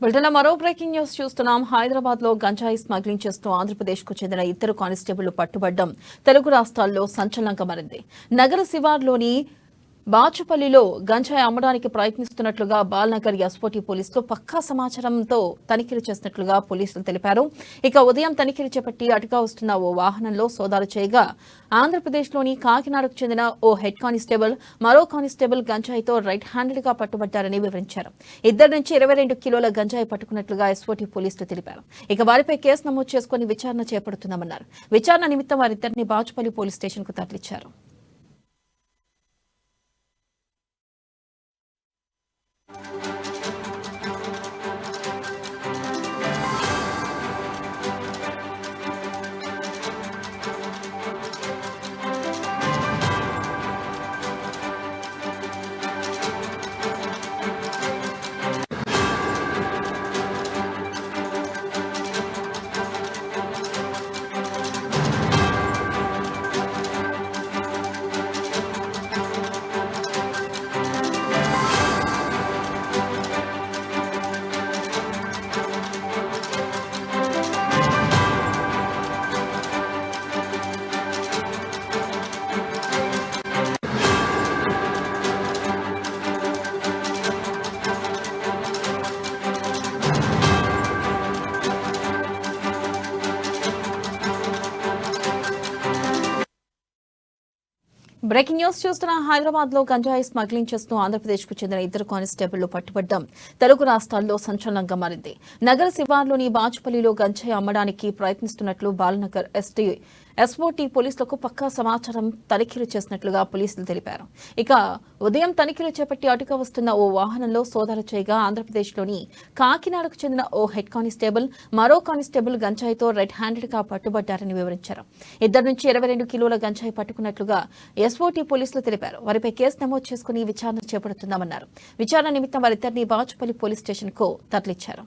బులెటిన్లో మరో breaking news చూస్తున్నాం. హైదరాబాద్ లో గంజాయి స్మగ్లింగ్ చేస్తూ ఆంధ్రప్రదేశ్ కు చెందిన ఇద్దరు కానిస్టేబుల్ పట్టుబడ్డం తెలుగు రాష్ట్రాల్లో సంచలనంగా మారింది. నగర శివార్లోని బాచుపల్లిలో గంజాయి అమ్మడానికి ప్రయత్నిస్తున్నట్లుగా బాల్నగర్ ఎస్ఓటీ పోలీసులు పక్కా సమాచారంతో తనిఖీలు చేసినట్లుగా పోలీసులు తెలిపారు. ఇక ఉదయం తనిఖీలు చేపట్టి అటుగా వస్తున్న ఓ వాహనంలో సోదాలు చేయగా ఆంధ్రప్రదేశ్లోని కాకినాడకు చెందిన ఓ హెడ్ కానిస్టేబుల్ మరో కానిస్టేబుల్ గంజాయితో రైట్ హ్యాండెడ్ గా పట్టుబడ్డారని వివరించారు. ఇద్దరి నుంచి 22 కిలోల గంజాయి పట్టుకున్నట్లుగా ఎస్ఓటీ పోలీసులు తెలిపారు. ఇక వారిపై కేసు నమోదు చేసుకుని విచారణ చేపడుతున్నామన్నారు. విచారణ నిమిత్తం వారిద్దరిని బాచుపల్లి పోలీస్ స్టేషన్ కు తరలించారు. బ్రేకింగ్ న్యూస్ చూస్తున్న హైదరాబాద్ లో గంజాయి స్మగ్లింగ్ చేస్తూ ఆంధ్రప్రదేశ్ కు చెందిన ఇద్దరు కానిస్టేబుల్ పట్టుబడ్డం తెలుగు రాష్ట్రాల్లో సంచలనంగా మారింది. నగర శివార్లోని బాచుపల్లిలో గంజాయి అమ్మడానికి ప్రయత్నిస్తున్నట్లు బాలనగర్ ఎస్ఓటీ పోలీసులకు పక్కా సమాచారం తనిఖీలు చేసినట్లుగా పోలీసులు తెలిపారు. ఇక ఉదయం తనిఖీలు చేపట్టి అటుగా వస్తున్న ఓ వాహనంలో సోదాలు చేయగా ఆంధ్రప్రదేశ్లోని కాకినాడకు చెందిన ఓ హెడ్ కానిస్టేబుల్ మరో కానిస్టేబుల్ గంజాయితో రెడ్ హ్యాండెడ్ గా పట్టుబడ్డారని వివరించారు. ఇద్దరి నుంచి 22 కిలోల గంజాయి పట్టుకున్నట్లుగా ఎస్ఓటీ పోలీసులు తెలిపారు. వారిపై కేసు నమోదు చేసుకుని విచారణ చేపడుతున్నామన్నారు. విచారణ నిమిత్తం వారిద్దరిని బాచుపల్లి పోలీస్ స్టేషన్ కు తరలించారు.